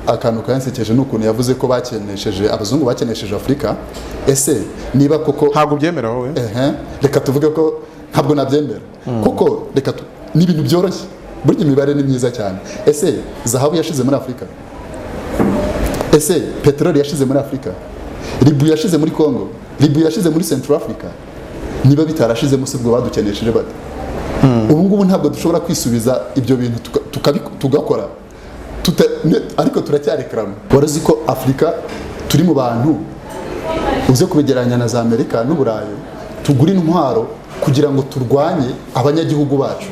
akantu kansekeje n'ukuntu yavuze ko bakenesheje abazungu bakenesheje Afrika. Ese niba koko ntabwo byemera wowe? Reka tuvuge ko ntabwo nabyemera kuko reka ni ibintu byoroshye, burya imibare ni myiza cyane. Ese zahabu yashize muri Afrika? Ese peteroli yashize muri Afrika? Ribu yashize muri Congo? Ribu yashize muri Central Africa? Niba bitarashize musi bwo badukenesheje bate? Ubu ngubu ntabwo dushobora kwisubiza ibyo bintu tugakora ariko turacyarekrama. Warazi ko Afrika turi mu bantu uze kubegeranya na za Amerika n'Uburayi tugura intwaro kugira ngo turwanye abanyagihugu bacu.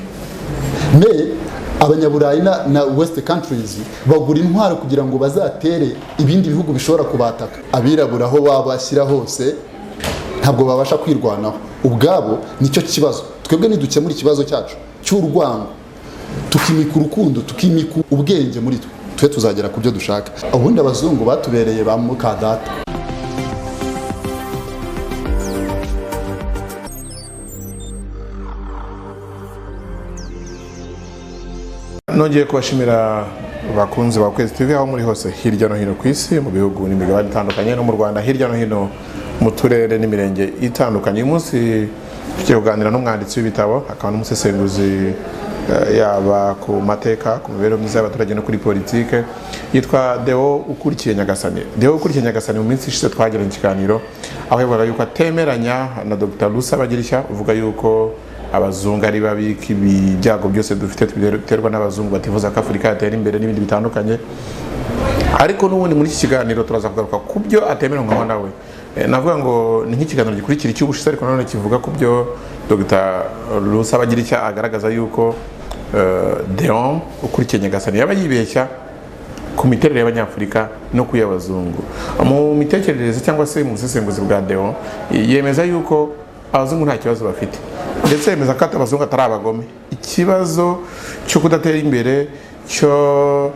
Abanyaburayi na West countries bagura intwaro kugira ngo bazatere ibindi bihugu bishobora kubataka. Abirabura aho babashyira hose ntabwo babasha kwirwanaho ubwabo. Nicyo kibazo. Twebwe nidukemura ikibazo cyacu cy'urwango, tukimika urukundo, tukimika ubwenge muri twe tuzagera ku byo dushaka. Ubundi abazungu batubereye ba mukadata. Nongeye kubashimira bakunzi ba Kwezi TV aho muri hose hirya no hino ku isi, mu bihugu n'imigabane itandukanye, no mu Rwanda hirya no hino mu turere n'imirenge itandukanye. Uyu munsi tugiye kuganira n'umwanditsi w'ibitabo akaba n'umusesenguzi yaba ku mateka, ku mibereho myiza y'abaturage no kuri politike, yitwa Deo Ukurikiye Nyagasani. Deo Ukurikiye Nyagasani mu minsi ishize twagiranye ikiganiro aho yavugaga yuko atemeranya na Dr. Rusabagirishya uvuga yuko abazungu ari babi, ibyago byose dufite biterwa n'abazungu batifuza ko Afurika yatera imbere n'ibindi bitandukanye. Ariko n'ubundi muri iki kiganiro turaza kugaruka ku byo atemeranywa nawe. Navuga ngo ni nk'ikiganiro gikurikira icy'ubushize, ariko nanone kivuga ku byo Dr. Rusabagirishya agaragaza yuko Deo Ukurikiye Nyagasani yaba yibeshya ku miterere y'Abanyafurika no ku y'abazungu. Mu mitekerereze cyangwa se mu busesenguzi bwa Deo yemeza yuko abazungu nta kibazo bafite, ndetse yemeza ko abazungu atari abagome. Ikibazo cyo kudatera imbere, cyo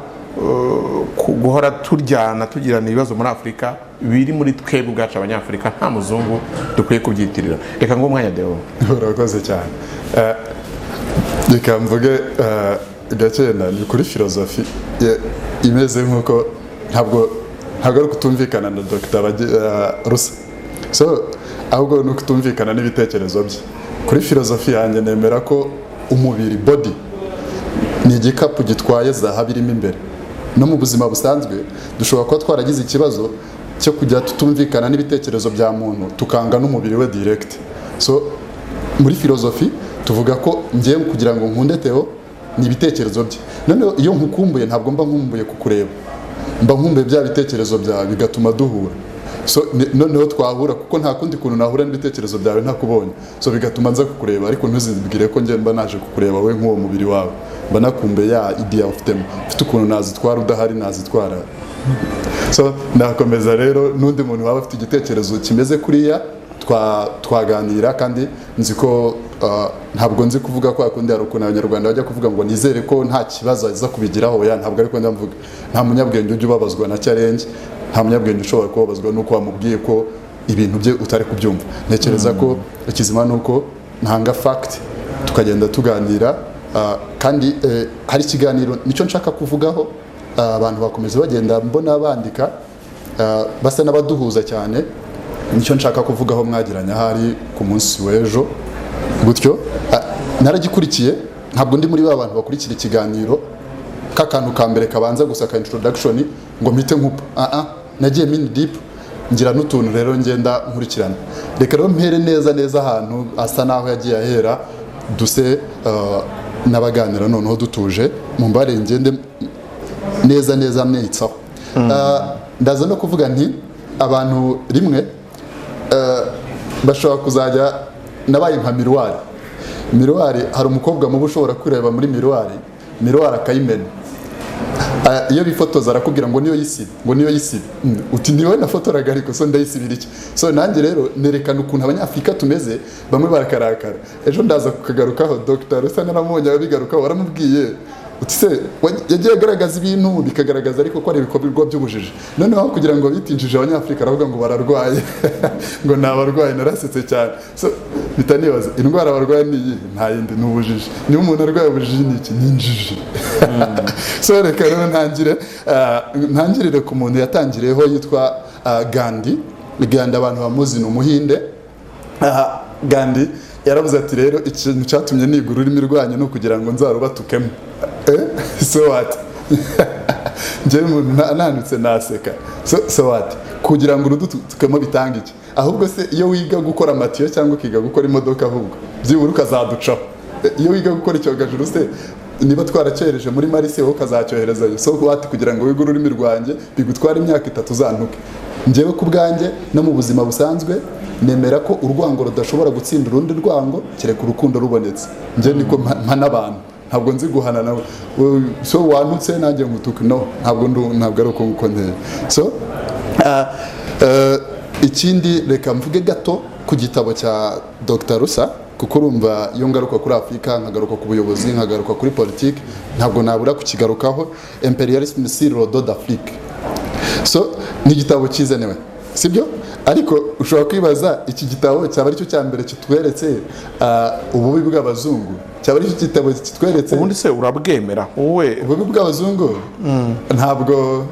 guhora turyana tugirana ibibazo muri Afurika biri muri twebwe ubwacu Abanyafurika, nta muzungu dukwiye kubyitirira. Reka ngo umwanya Deo. Urakoze cyane. Reka mvuge gakena ni kuri filozofi imeze nk'uko ntabwo ari kutumvikana na Dr. Rusa. Ahubwo ni ukutumvikana n'ibitekerezo bye. Kuri filozofi yanjye nemera ko umubiri body ni igikapu gitwaye zahabu irimo imbere. No mu buzima busanzwe dushobora kuba twaragize ikibazo cyo kujya tutumvikana n'ibitekerezo bya muntu tukanga n'umubiri we direct. Muri filozofi tuvuga ko ngiye kugira ngo nkunde Theo ni ibitekerezo bye. None iyo nkukumbuye ntabwo mba nkumbuye kukureba, mba nkumbuye bya bitekerezo byawe bigatuma duhura. Noneho twahura kuko nta kundi kuntu nahura n'ibitekerezo byawe ntakubonye, bigatuma nza kukureba. Ariko ntuzibwire ko mba naje kukureba we nk'uwo mubiri wawe, mba nakumbuye ya idea ufitemo, ufite ukuntu nazitwara udahari nazitwara. Ndakomeza rero n'undi muntu waba afite igitekerezo kimeze kuriya twaganira, kandi nzi ko ntabwo nzi kuvuga ko akundi hari ukuntu Abanyarwanda bajya kuvuga ngo nizere ko nta kibazo aza kubigiraho. Ntabwo ariko ndamvuga. Nta munyabwenge ujya ubabazwa na challenge, nta munyabwenge ushobora kubabazwa nuko wamubwiye ko ibintu bye utari kubyumva. Ntekereza ko ikizima nuko ntanga fact tukagenda tuganira, kandi hari ikiganiro nicyo nshaka kuvugaho. Abantu bakomeza bagenda mbona bandika basa n'abaduhuza cyane, nicyo nshaka kuvugaho mwagiranye hari ku munsi w'ejo gutyo. Naragikurikiye, ntabwo ndi muri ba bantu bakurikira ikiganiro k'akantu ka mbere kabanza gusa ka introduction ngo mpite nkupa. Nagiye mini deep ngira n'utuntu rero ngenda nkurikirana. Reka rero mpere neza ahantu asa naho yagiye ahera, duse n'abaganira noneho dutuje mu mbare ngende neza mwitsaho. Ndaza no kuvuga nti abantu rimwe bashobora kuzajya nabaye nka miruwari. Hari umukobwa mubi ushobora kureba muri miruwari akayimena. Iyo bifotoza arakubwira ngo niyo yisibe, uti niwe nafotoraga ariko ndayisibira iki? Nanjye rero nerekana ukuntu Abanyafurika tumeze, bamwe barakarakara. Ejo ndaza kukagarukaho Dr. Rusa naramubonye abigarukaho, waramubwiye uti se yagiye agaragaza ibintu bikagaragaza ariko ko ari ibikorwa by'ubujiji, noneho kugira ngo bitinjije abanyafurika aravuga ngo bararwaye ngo ni abarwayi. Narasetse cyane, so mpita nibaza indwara barwaye ni iyi, nta yindi, ni ubujiji. Niba umuntu arwaye ubujiji ni iki? Ni injiji. So reka rero ntangirire ku muntu yatangiriyeho yitwa Gandhi. Gandhi abantu bamuzi ni umuhinde. Gandhi yaravuze ati rero ikintu cyatumye niga ururimi rwanyu ni ukugira ngo nzarubatukemo. So what? Njyewe nanutse naseka. So what? Kugira ngo urudutukemo bitanga iki? Ahubwo se iyo wiga gukora amatiyo cyangwa ukiga gukora imodoka, ahubwo byibura ukazaducaho. Iyo wiga gukora icyogajuru se niba twaracyohereje muri Marise wowe ukazacyoherezayo. So what? Kugira ngo wige ururimi rwanjye bigutwara imyaka 3 uzantuke. Njyewe ku bwanjye no mu buzima busanzwe nemera ko urwango rudashobora gutsinda urundi rwango kereka urukundo rubonetse. Njye niko mpana abantu, ntabwo nzi guhana nawe. So wantutse nanjye ngutuke, no, ntabwo ari uko nteye. So ikindi reka mvuge gato ku gitabo cya Dr. Rusa, kuko urumva iyo ngaruka kuri Afurika, nkagaruka ku buyobozi, nkagaruka kuri politiki, ntabwo nabura kukigarukaho. Imperialisme sur le dos d'Afrique. So ni igitabo cyizenewe, sibyo? Ariko ushobora kwibaza iki gitabo cyaba aricyo cya mbere kitweretse ububi bw'abazungu, cyaba aricyo gitabo kitweretse ubundi se urabwemera wowe ububi bw'abazungu? Ntabwo.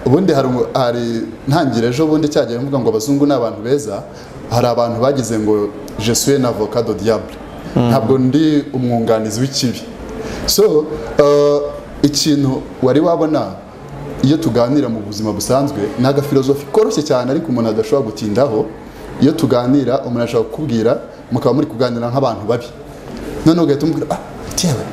Ubundi hari ntangire ejo bundi cyagiye mvuga ngo abazungu ni abantu beza. Hari abantu bagize ngo je suis un avocat du diable, ntabwo ndi umwunganizi w'ikibi. So ikintu wari wabona iyo tuganira mu buzima busanzwe ni agafilozofi koroshye cyane ariko umuntu adashobora gutindaho. Iyo tuganira umuntu ashobora kukubwira, mukaba muri kuganira nk'abantu babi, none ugahita umubwira utewe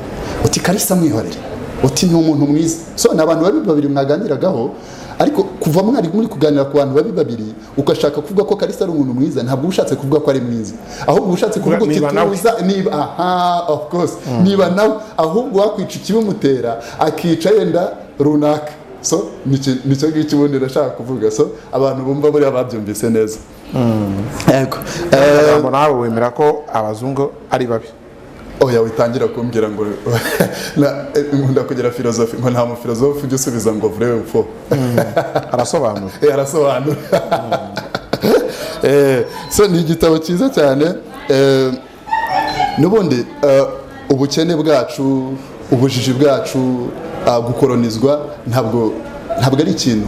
uti Kalisa mwihorere, uti ni umuntu mwiza. So ni abantu babi babiri mwaganiragaho, ariko kuva mwari muri kuganira ku bantu babi babiri ukashaka kuvuga ko Kalisa ari umuntu mwiza, ntabwo ushatse kuvuga ko ari mwiza, ahubwo ushatse kuvuga uti tuza niba of course niba nawe ahubwo wakwica ikibimutera akica yenda runaka. So nicyo ngicyo ubundi ndashaka kuvuga. So abantu bumva buriya babyumvise neza. Yego. Nawe wemera ko abazungu ari babi? Oya, witangira kumbwira ngo nkunda kugira filozofi, ngo nta mufilozofi ujya usubiza ngo vrai ou faux. Arasobanura. Arasobanura. So ni igitabo cyiza cyane. N'ubundi ubukene bwacu, ubujiji bwacu, gukolonizwa ntabwo ari ikintu,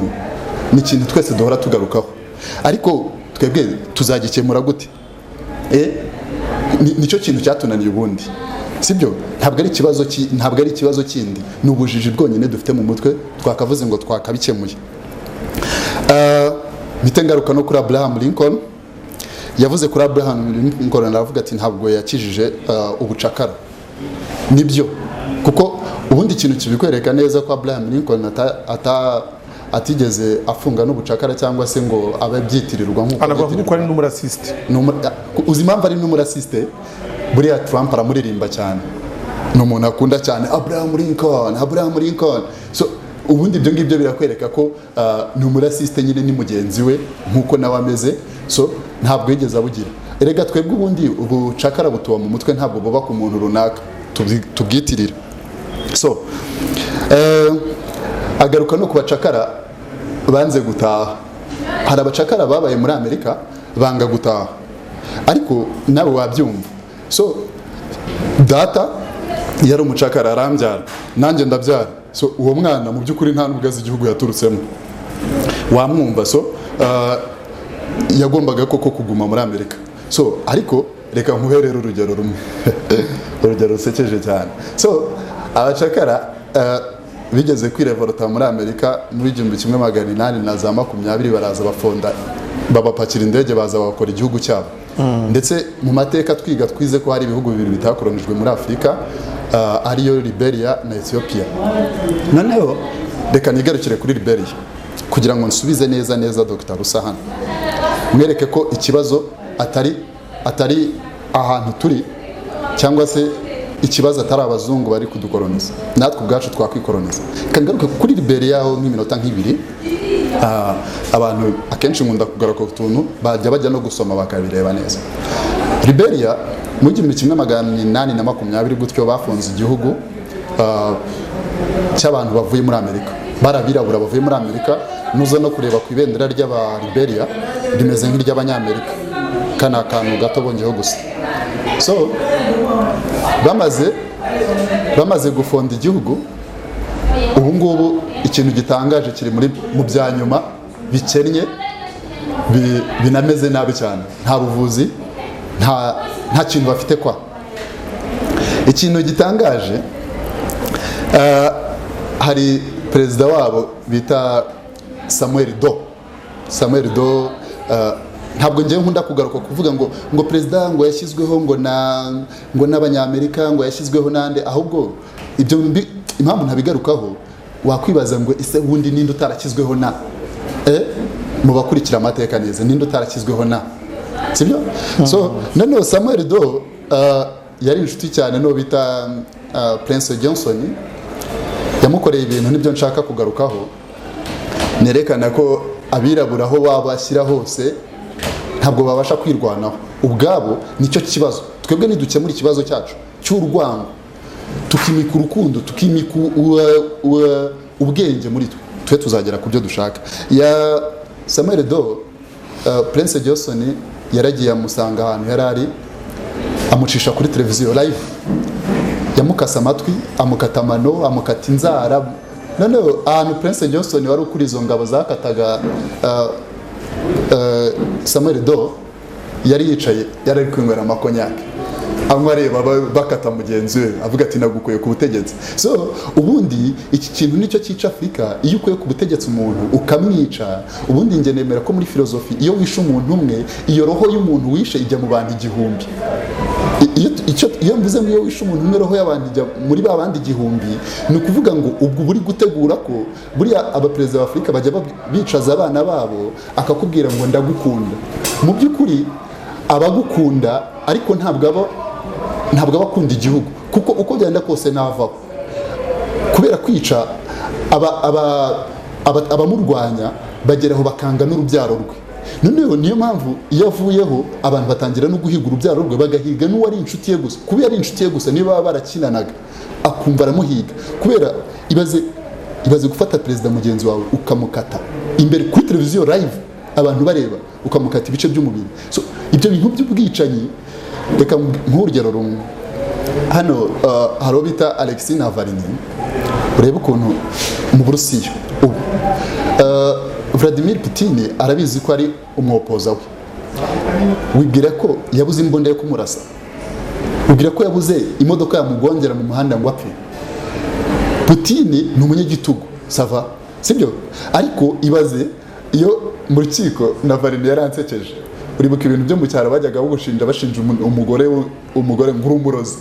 ni ikintu twese duhora tugarukaho. Ariko twebwe tuzagikemura gute? Nicyo kintu cyatunaniye ubundi, sibyo? Ntabwo ari ikibazo kindi, ni ubujiji bwonyine dufite mu mutwe twakavuze ngo twakabikemuye. Mpite ngaruka no kuri Abraham Lincoln. Yavuze kuri Abraham Lincoln aravuga ati ntabwo yakijije ubucakara. Nibyo, kuko ubundi ikintu kibikwereka neza ko Abraham Lincoln atigeze afunga n'ubucakara cyangwa se ngo abe byitirirwa nk'uko ari n'umurasiste. Uzi impamvu ari n'umurasiste? Buriya Trump aramuririmba cyane, ni umuntu akunda cyane Abraham Lincoln. So ubundi ibyo ngibyo birakwereka ko ni umurasiste nyine, ni mugenzi we nk'uko nawe ameze. So ntabwo yigeze abugira. Erega twebwe ubundi ubucakara butuba mu mutwe, ntabwo buba ku muntu runaka tubwitirira. So agaruka no ku bacakara banze gutaha. Hari abacakara babaye muri Amerika banga gutaha, ariko nawe wabyumva. So data yari umucakara arambyara, nanjye ndabyara. So uwo mwana mu by'ukuri nta nubwo azi igihugu yaturutsemo, wamwumva. So yagombaga koko kuguma muri Amerika. So ariko reka nkuherere urugero rumwe urugero rusekeje cyane. So abacakara bigeze kwirevolta muri Amerika muri 1820 baraza bafonda, babapakira indege, baza bakora igihugu cyabo. Ndetse mu mateka twize ko hari ibihugu bibiri bitakoronijwe muri Afurika, ariyo Liberia na Ethiopia. Noneho reka nigarukire kuri Liberia kugira ngo nsubize neza Dr. Rusa hano, mwereke ko ikibazo atari ahantu turi, cyangwa se ikibazo atari abazungu bari kudukoloniza, natwe ubwacu twakwikoloniza. Kangaruka kuri Liberia aho nk'iminota nk'ibiri. Abantu akenshi nkunda kugaruka ku tuntu bajya no gusoma bakabireba neza. Liberia mu 1820 gutyo bafunze igihugu, cy'abantu bavuye muri Amerika, barabirabura bavuye muri Amerika. Nuza no kureba ku ibendera ry'aba Liberia rimeze nk'iry'abanyamerika, kana akantu gato bongeho gusa. So bamaze gufonda igihugu, ubu ngubu ikintu gitangaje kiri mu bya nyuma bikennye, binameze nabi cyane, nta buvuzi, nta kintu bafite kwa. Ikintu gitangaje, hari perezida wabo bita Samuel Doe. Ntabwo ngiye nkunda kugaruka kuvuga ngo perezida ngo yashyizweho ngo n'abanyamerika, ngo yashyizweho nande, ahubwo ibyo impamvu ntabigarukaho, wakwibaza ngo ese wundi ninde utarakizweho na mu bakurikira amateka neza, ninde utarakizweho na, sibyo? So none Samuel Doe yari inshuti cyane no bita Prince Johnson, yamukoreye ibintu nibyo nshaka kugarukaho, nerekana ko abirabura aho babashyira hose ntabwo babasha kwirwanaho ubwabo. Nicyo kibazo, twebwe nidukemura ikibazo cyacu cy'urwango, tukimika urukundo, tukimika ubwenge muri twe tuzagera ku byo dushaka. Ya Samuel Doe, Prince Johnson yaragiye amusanga ahantu yari ari, amucisha kuri televiziyo live, yamukasa amatwi, amukata amano, amukata inzara. Noneho ahantu Prince Johnson wari ukuri izo ngabo zakataga Samuel Doe yari yicaye, yari ari kwinywera amakonyake, anywa areba bakata mugenzi we, avuga ati nagukuye ku butegetsi. So ubundi iki kintu nicyo cyica Afurika, iyo ukuye ku butegetsi umuntu ukamwica. Ubundi nge nemera ko muri filozofi iyo wishe umuntu umwe, iyo roho y'umuntu wishe ijya mu bantu igihumbi. Iyo mvuze ngo iyo wishe umuntu umwe, roho y'abantu ijya muri ba bandi igihumbi, ni ukuvuga ngo ubwo buri gutegura ko buriya abaperezida ba Afurika bajya bicaza abana babo, akakubwira ngo ndagukunda. Mu by'ukuri abagukunda, ariko ntabwo abakunda igihugu, kuko uko byenda kose navaho, kubera kwica abamurwanya bageraho bakanga n'urubyaro rwe. Noneho niyo mpamvu iyo avuyeho abantu batangira no guhiga urubyaro rwe, bagahiga n'uwari inshuti ye gusa, kuba yari inshuti ye gusa, niba baba barakinanaga akumva aramuhiga. Kubera ibaze gufata perezida mugenzi wawe ukamukata imbere kuri televiziyo live, abantu bareba, ukamukata ibice by'umubiri. So ibyo bintu by'ubwicanyi, reka nk'urugero rumwe hano, hari bita Alexei Navalny, urebe ukuntu mu Burusiya ubu Vladimir Putin arabizi ko ari umwopoza we, wibwira ko yabuze imbunda yo kumurasa, wibwira ko yabuze imodoka yamugongera mu muhanda ngo apfe. Putin ni umunyagitugu, sava, sibyo? Ariko ibaze iyo mu rukiko Navalny yaransekeje, uribuka ibintu byo mu cyaro bajyaga bashinja umugore ngo umurozi.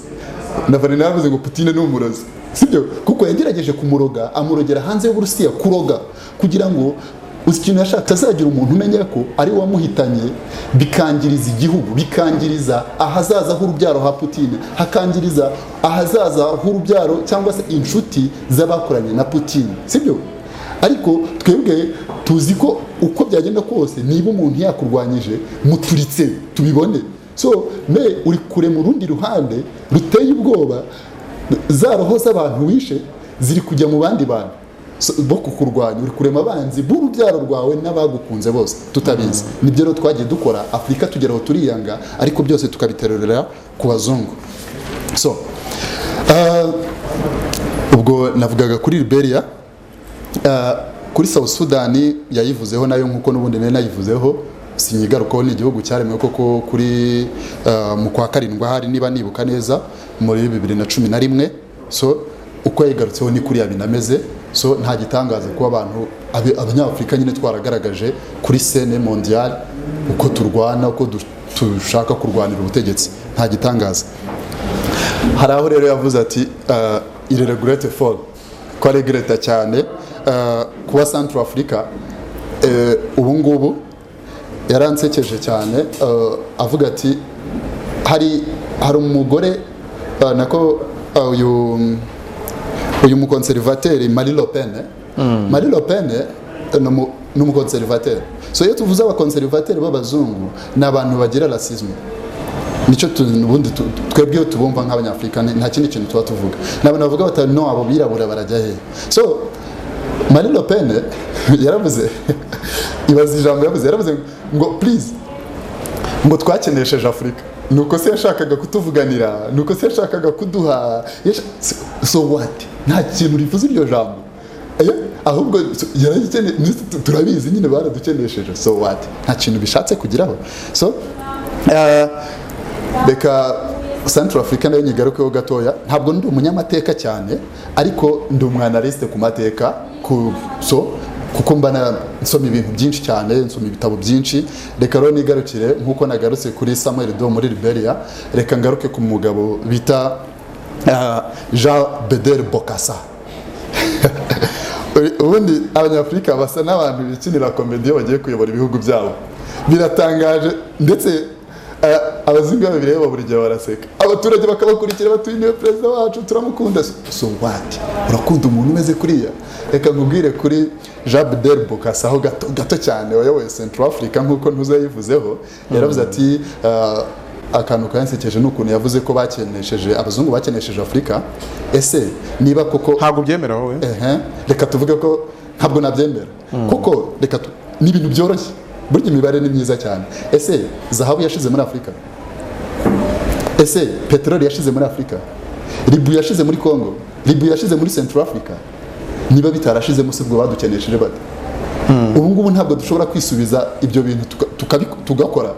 Navalny yaravuze ngo Putin ni umurozi, sibyo? Kuko yagerageje kumurogera, amurogera hanze y'Uburusiya, kuroga kugira ngo ikintu yashaka atazagira umuntu umenya ko ari wamuhitanye, bikangiriza igihugu, bikangiriza ahazaza h'urubyaro ha Putin, hakangiriza ahazaza h'urubyaro cyangwa se inshuti z'abakoranye na Putin, sibyo? Ariko twebwe tuzi ko uko byagenda kose, niba umuntu yakurwanyije muturitse tubibone. So uri kure mu rundi ruhande ruteye ubwoba, za roho z'abantu wishe ziri kujya mu bandi bantu bo kukurwanya, uri kurema abanzi b'urubyaro rwawe n'abagukunze bose tutabizi. Nibyo rero twagiye dukora, Afurika tugeraho turiyanga, ariko byose tukabiterurira ku bazungu. So ubwo navugaga kuri Liberia, kuri South Sudan yayivuzeho nayo nkuko n'ubundi nayivuzeho, sinyigarukaho. Ni igihugu cyaremwe koko kuri mu kwa karindwa, hari niba nibuka neza muri 2011. So uko yayigarutseho ni kuri binameze. So nta gitangaza kuba abantu abanyafurika nyine twaragaragaje kuri scene mondiale uko turwana, uko dushaka kurwanira ubutegetsi, nta gitangaza. Hari aho rero yavuze ati il regrette fort, ko regretta cyane kuba Central Africa ubu ngubu. Yaransekeje cyane, avuga ati hari umugore nako uyu mukonservateri Marine Le Pen. Marine Le Pen ni umukonservateri. So iyo tuvuze abakonservateri b'abazungu, ni abantu bagira racisme, nicyo ubundi twebwe iyo tubumva nk'abanyafurika nta kindi kintu tuba tuvuga n'abantu bavuga bati no abo birabura barajya he so Marine Le Pen yaravuze ibaza ijambo yaravuze ngo please ngo twakenesheje Afurika nuko se yashakaga kutuvuganira nuko se yashakaga kuduha so what nta kintu rivuze iryo jambo ahubwo yaragikene turabizi nyine baradukenesheje so what nta kintu bishatse kugiraho so beka Central Africa nayo nyigarukeho gatoya ntabwo ndi umunyamateka cyane ariko ndi umwanaliste ku mateka kuko mbana nsoma ibintu byinshi cyane nsoma ibitabo byinshi reka rero nigarukire nkuko nagarutse kuri Samuel Doe muri Liberia reka ngaruke ku mugabo bita Jean Bedel Bokassa ubundi abanyafurika basa n'abantu bikinira komedi bagiye kuyobora ibihugu byabo biratangaje ndetse abazungu babireba buri gihe baraseka abaturage bakabakurikira batuye niwe perezida wacu turamukunda so what urakunda umuntu umeze kuriya reka nkubwire kuri Jean Bedel Bokassa aho gato cyane wayoboye Central Africa nkuko ntuzayivuzeho yaravuze ati akantu kansekeje n'ukuntu yavuze ko bakenesheje abazungu bakenesheje Afurika ese niba koko ntabwo byemera wowe reka tuvuge ko ntabwo nabyemera kuko reka ni ibintu byoroshye burya imibare ni myiza cyane ese zahabu yashize muri Afurika ese peteroli yashize muri Afurika ribu yashize muri Congo ribu yashize muri Central Africa niba bitarashizemo se bwo badukenesheje bate ubu ngubu ntabwo dushobora kwisubiza ibyo bintu tugakora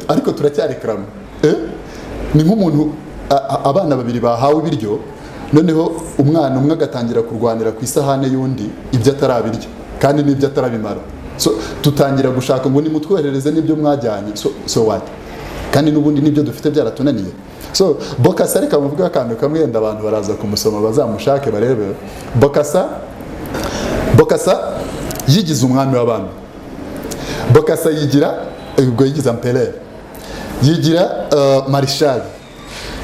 ariko turacyarekrama ni nk'umuntu abana babiri bahawe ibiryo noneho umwana umwe agatangira kurwanira ku isahane y'undi ibyo atarabirya kandi n'ibyo atarabimara so tutangira gushaka ngo nimutwoherereze n'ibyo mwajyanye so what kandi n'ubundi n'ibyo dufite byaratunaniye so Bokassa reka muvuga akantu kamwe yenda abantu baraza kumusoma bazamushake barebe Bokassa yigize umwami w'abami Bokassa yigira ubwo yigize Empereur yigira Marshal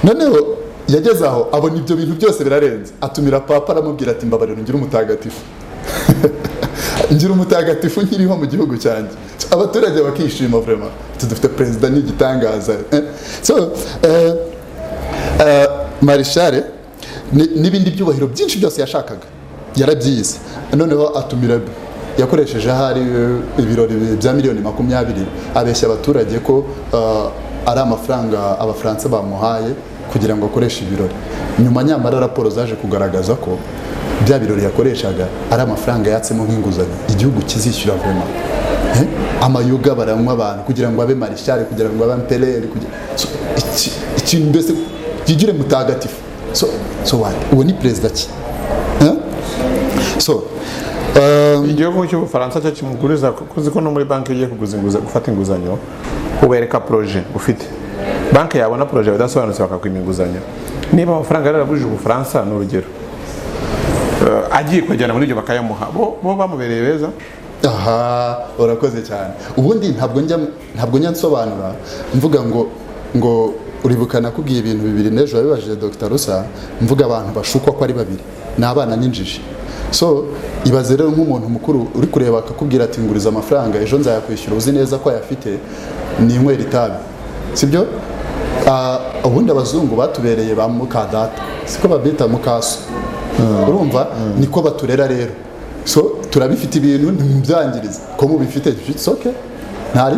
noneho yageze aho abona ibyo bintu byose birarenze atumira papa aramubwira ati mbabarira ngira umutagatifu ngira umutagatifu nkiriho mu gihugu cyanjye abaturage bakishima vraiment dufite president n'igitangaza so Marshal n'ibindi byubahiro byinshi byose yashakaga yarabyize noneho atumira yakoresheje hari ibirori bya miliyoni 20 abeshya abaturage ko ari amafaranga abafaransa bamuhaye kugira ngo akoreshe ibirori nyuma nyamara raporo zaje kugaragaza ko bya birori yakoreshaga ari amafaranga yatsemo nk'inguzanyo igihugu kizishyura vraiment amayoga baranywa abantu kugira ngo abe Marshal kugira ngo abe Empereur ikintu mbese gigire mutagatifu so what uwo ni president ki so igihugu cy'Ubufaransa cyo kimuguriza kuzi ko no muri banki ugiye gufata inguzanyo ubereka projet ufite banki yabona projet badasobanutse bakakwima inguzanyo niba amafaranga yarabujije Ubufaransa n'urugero agiye kujyana muri ibyo bakayamuha bo bamubereye beza urakoze cyane ubundi ntabwo njya nsobanura mvuga ngo uribukana kubwiye ibintu bibiri n'ejo yabibajije Dr Rusa mvuga abantu bashukwa ko ari babiri ni abana n'injiji so ibaze rero nk'umuntu mukuru uri kureba akakubwira ati nguriza amafaranga ejo nzayakwishyura uzi neza ko ayafite ni inywera itabi sibyo ubundi abazungu batubereye ba mukadata siko babita mukaso urumva niko baturera rero so turabifite ibintu ntimubyangirize ko mubifite it's okay ntari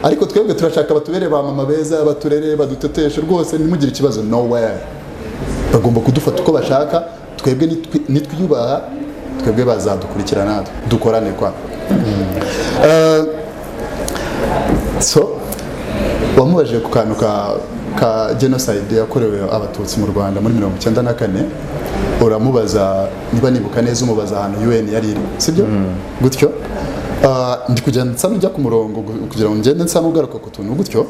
ariko twebwe turashaka batubereye ba mama beza baturere baduteteshe rwose ntimugire ikibazo nowhere bagomba kudufata uko bashaka twebwe nitwiyubaha twebwe bazadukurikirana dukorane kwa so wamubajije ku kantu ka genocide yakorewe abatutsi mu Rwanda muri 1994 uramubaza niba nibuka neza umubaza ahantu UN yari iri sibyo gutyo ndi kugenda nsa n'ujya ku murongo kugira ngo ngende nsa n'ugaruka ku tuntu gutyo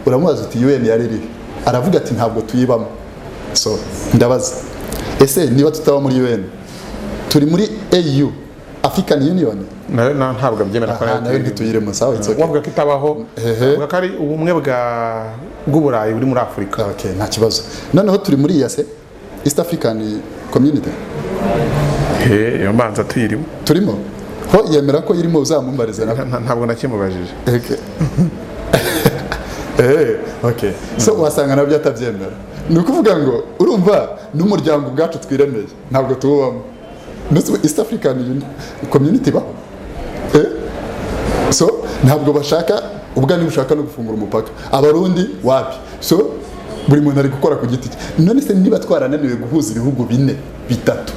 uramubaza uti UN yari iri aravuga ati ntabwo tuyibamo so ndabaza ese niba tutaba muri UN turi muri AU African Union ntabwo abyemera ko nayo ntituyiremo sawa it's okay wavuga ko itabaho wavuga ko ari ubumwe bw'Uburayi buri muri Afurika okay nta kibazo noneho turi muri yase East African Community iyo mbanza tuyirimo turimo ho yemera ko irimo uzamumbariza ntabwo nakimubajije Okay. So wasanga nabyo atabyemera. Ni ukuvuga ngo urumva n'umuryango ubwacu twiremeye ntabwo tuwubamo. East African Community ba. So ntabwo bashaka ubwa niba ushaka no gufungura umupaka. Abarundi wapi? So buri muntu ari gukora ku giti cye. None se niba twarananiwe guhuza ibihugu bine bitatu.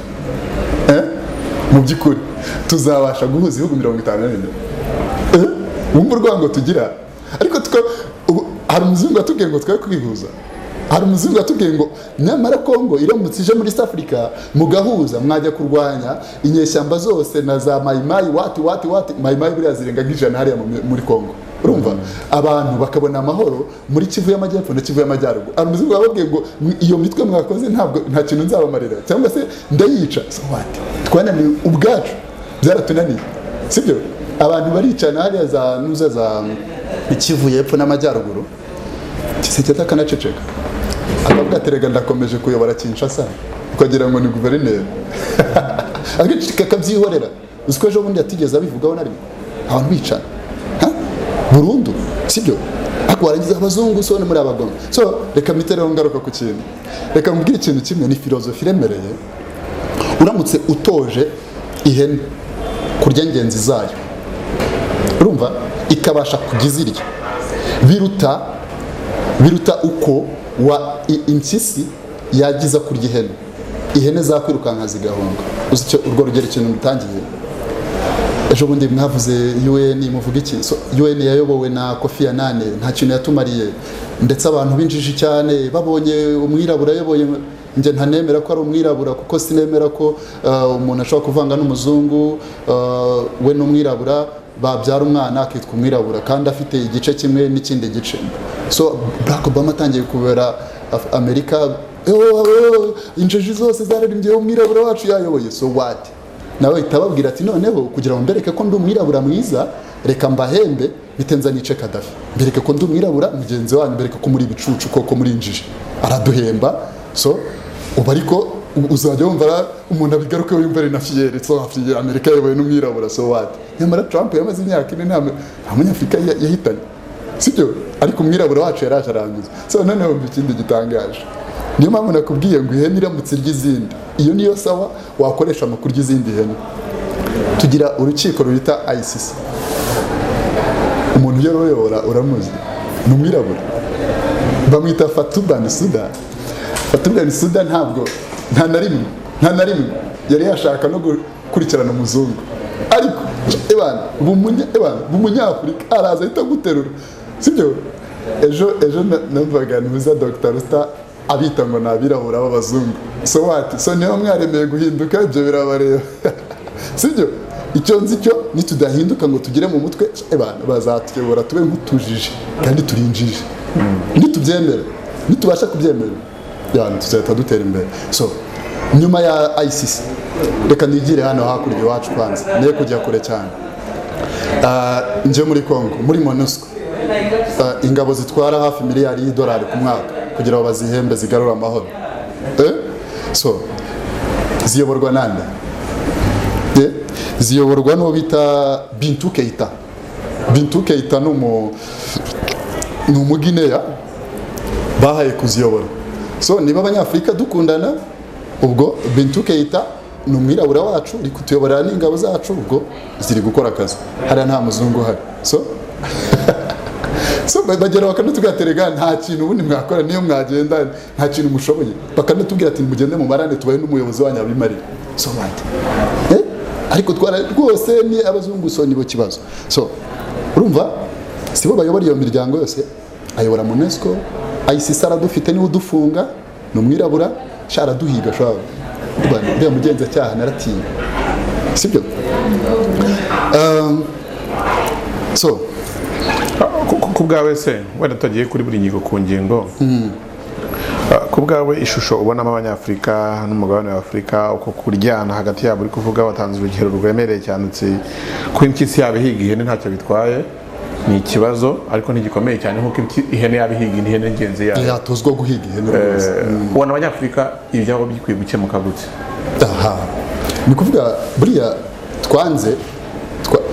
Mu by'ukuri tuzabasha guhuza ibihugu 54. Wumva urwango tugira. Ariko hari umuzungu atubwiye ngo twe kwihuza. Hari umuzungu atubwiye ngo nyamara Kongo iramutse ije muri East Africa mugahuza mwajya kurwanya inyeshyamba zose na za mayimayi wati mayimayi buriya zirenga nk'ijana hariya muri Kongo. Urumva abantu bakabona amahoro muri Kivu y'Amajyepfo na Kivu y'Amajyaruguru. Hari umuzungu wababwiye ngo iyo mitwe mwakoze ntabwo nta kintu nzabamarira cyangwa se ndayica. So what? Twananiwe ubwacu byaratunaniye. Sibyo? Abantu baricana hariya za nuza za Kivu y'Epfo n'Amajyaruguru. Kiseketa kanaceceka. Akavuga ati rega ndakomeje kuyobora Kinshasa ukagira ngo ni guverineri. Agicika kabyihorera. Uziko ejo bundi yatigeze abivugaho na rimwe. Abantu bicana. Burundu. Sibyo? Akwarangiza abazungu so muri abagome. So reka mitero ngaruka ku kintu. Reka mbwira ikintu kimwe ni filozofi remereye. Uramutse utoje ihene kurya ngenzi zayo. Urumva ikabasha kugizirya. Biruta uko wa impyisi yagiza kurya ihene zakwirukanka zigahunga. Uzi urwo rugero ikintu mutangiye. Ejo bundi mwavuze UN muvuga iki? So UN yayobowe na Kofi Annan nta kintu yatumariye ndetse abantu binjije cyane babonye umwirabura yayoboye. Nje ntanemera ko ari umwirabura kuko sinemera ko umuntu ashobora kuvanga n'umuzungu we n'umwirabura babyara umwana akitwa umwirabura kandi afite igice kimwe n'ikindi gice. So Barack Obama atangiye kubera Amerika injeje zose zaririmbye umwirabura wacu yayoboye. So what? Nawe itababwira ati noneho kugira ngo mbereke ko ndi umwirabura mwiza reka mbahembe bitenza nice Kadafi. Mbereke ko ndi umwirabura mugenzi wanyu mbereke ko muri bicucu koko muri injije. Araduhemba. So ubu ariko uzajya wumva umuntu abigaruke yumva ari na fiere. So Amerika yayoboye n'umwirabura. So what? Nyamara Trump yamaze imyaka 4 nta munyafrika yahitanye. Sibyo? Ariko umwirabura wacu yaraje arangiza. So noneho ikindi gitangaje. Niyo mpamvu nakubwiye ngo ihene iramutse ry'izindi. Iyo niyo sawa wakoresha mu kurya izindi hene. Tugira urukiko rubita ICC. Umuntu yorora uramuzi. Ni umwirabura. Bamwita Fatou Bensouda. Fatou Bensouda ntabwo nta na rimwe yari yashaka no gukurikirana umuzungu. Ariko bumunyafrika araza ahita guterura. Sibyo? Ejo numvaga ntuza Dr. Rusta abita ngo nabirabura b'abazungu. So what? So niyo mwaremeye guhinduka ibyo birabareba. Sibyo? Icyo nzi cyo nitudahinduka ngo tugire mu mutwe bazatuyobora tube nk'utujije kandi turinjije. Nitubyemera nitubasha kubyemera tuzahita dutera imbere. So nyuma ya ICC reka nigire hano hakurya iwacu kwanza niyo kujya kure cyane. Nje muri Kongo muri MONUSCO ingabo zitwara hafi miliyari y'idolari ku mwaka kugira ngo bazihembe zigarura amahoro. So ziyoborwa nande? Ziyoborwa no bita Bintou Keita. Bintou Keita ni umugineya bahaye kuziyobora. So niba abanyafrika dukundana ubwo Bintou Keita ni umwirabura wacu uri kutuyoborera n'ingabo zacu ubwo ziri gukora akazi. Hari nta muzungu hari. So bagera bakanatugaterega nta kintu ubundi mwakora niyo mwagenda nta kintu mushoboye. Bakanatubwira ati mugende mu marane tubaye n'umuyobozi wanyu abimarira. So what? Ariko twara rwose ni abazungu so nibo kibazo. So urumva sibo bayobora iyo miryango yose ayobora MONUSCO ICC aradufite ni udufunga no mwirabura shara duhiga shaba ndiya mugenza cyaha naratinya. Sibyo? So kubwawe se wenda tugiye kuri buri nyigo ku ngingo. Kubwawe ishusho ubonamo abanyafrika n'umugabane wa Afrika uko kuryana hagati yabo uri kuvuga watanze urugero rwemereye cyane utsi ko impyisi yabe higa ihene ntacyo bitwaye ni ikibazo ariko ntigikomeye cyane nkuko ihene yabe higa ihene ngenzi yayo yatozwa guhiga ihene. Ubona abanyafrika ibyabo bikwiye gukemuka gute? Ni kuvuga buriya twanze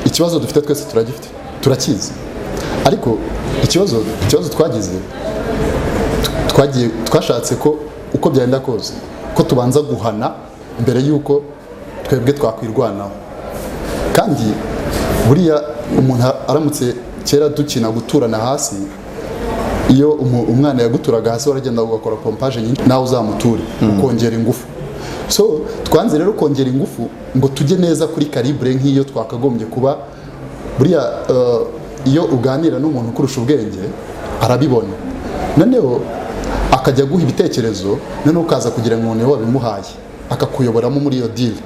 ikibazo dufite twese turakizi ariko ikibazo twagize twashatse ko uko byagenda kose ko tubanza guhana mbere y'uko twebwe twakwirwanaho. kandi buriya umuntu aramutse kera dukina guturana hasi, iyo umwana yaguturaga hasi waragenda ugakora pompage nyinshi nawe uzamuture ukongera ingufu. So twanze rero kongera ingufu ngo tujye neza kuri calibre nk'iyo twakagombye kuba. Buriya iyo uganira n'umuntu kurusha ubwenge arabibona, noneho akajya guha ibitekerezo, noneho ukaza kugira ngo umuntu wabimuhaye akakuyoboramo muri iyo deal.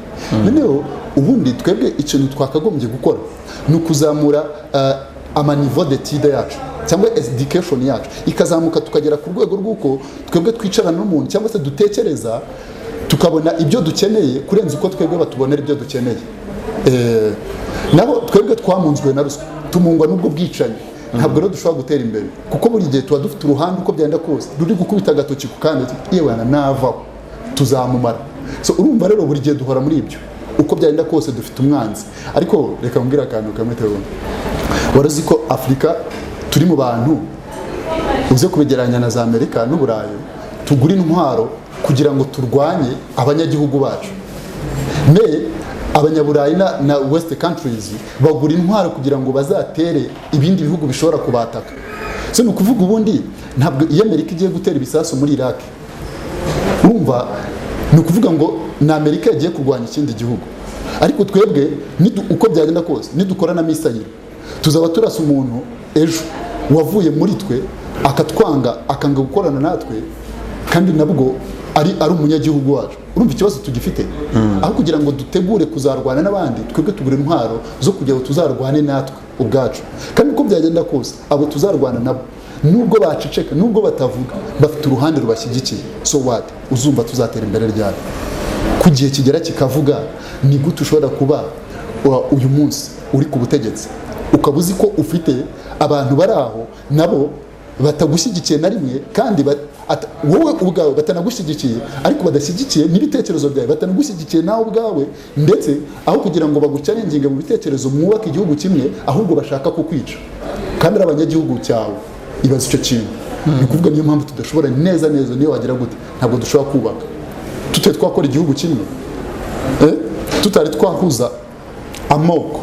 Noneho ubundi twebwe ikintu twakagombye gukora ni ukuzamura amaniveau d'étude yacu cyangwa education yacu ikazamuka tukagera ku rwego rw'uko twebwe twicarana n'umuntu cyangwa se dutekereza tukabona ibyo dukeneye kurenza uko twebwe batubonera ibyo dukeneye. Nabo twebwe twamunzwe na ruswa, tumungwa n'ubwo bwicanyi, ntabwo rero dushobora gutera imbere kuko buri gihe tuba dufite uruhande uko byenda kose ruri gukubita agatoki ku kandi yewe navaho tuzamumara. So urumva rero buri gihe duhora muri ibyo, uko byagenda kose dufite umwanzi. Ariko reka mbwira akantu kamwe tewe, warazi ko Afurika turi mu bantu uze kubegeranya na za Amerika n'Uburayi tugura intwaro kugira ngo turwanye abanyagihugu bacu. Abanyaburayi na West countries bagura intwaro kugira ngo bazatere ibindi bihugu bishobora kubataka. So ni ukuvuga ubundi ntabwo iyo Amerika igiye gutera ibisasu muri Iraq, urumva ni ukuvuga ngo na Amerika yagiye kurwanya ikindi gihugu. Ariko twebwe uko byagenda kose nidukora na misayiro tuzaba turasa umuntu ejo wavuye muri twe akatwanga akanga gukorana natwe kandi nabwo ari umunyagihugu wacu. Urumva ikibazo tugifite, aho kugira ngo dutegure kuzarwana n'abandi twebwe tugura intwaro zo kugira ngo tuzarwane natwe ubwacu. Kandi uko byagenda kose abo tuzarwana nabo nubwo baceceka nubwo batavuga bafite uruhande rubashyigikiye. So what, uzumva tuzatera imbere ryari ku gihe kigera kikavuga ni gute ushobora kuba uyu munsi uri ku butegetsi ukaba uzi ko ufite abantu bari aho nabo batagushyigikiye na rimwe kandi wowe ubwawe batanagushyigikiye, ariko badashyigikiye n'ibitekerezo byawe, batanagushyigikiye nawe ubwawe, ndetse aho kugira ngo bagucarenginge mu bitekerezo mwubake igihugu kimwe ahubwo bashaka kukwica kandi ari abanyagihugu cyawe. Ibaza icyo kintu. Ni kuvuga niyo mpamvu tudashobora neza niyo wagira gute ntabwo dushobora kubaka tutari twakora igihugu kimwe, tutari twahuza amoko.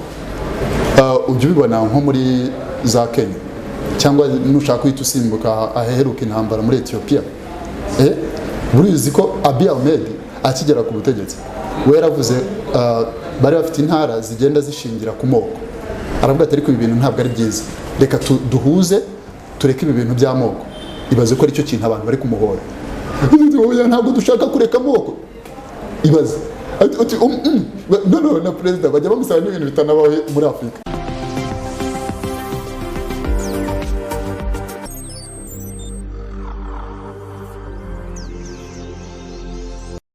Ujya ubibona nko muri za Kenya cyangwa nushaka uhita usimbuka aheruka intambara muri Ethiopia. Burizi ko Abiy Ahmed akigera ku butegetsi we yaravuze bari bafite intara zigenda zishingira ku moko, aravuga ati ariko ibi bintu ntabwo ari byiza, reka duhuze tureke ibi bintu by'amoko. Ibaze ko aricyo kintu abantu bari kumuhora, ntabwo dushaka kureka amoko. Ibaze no na perezida bajya bamusaba n'ibintu bitanabaho muri Afurika.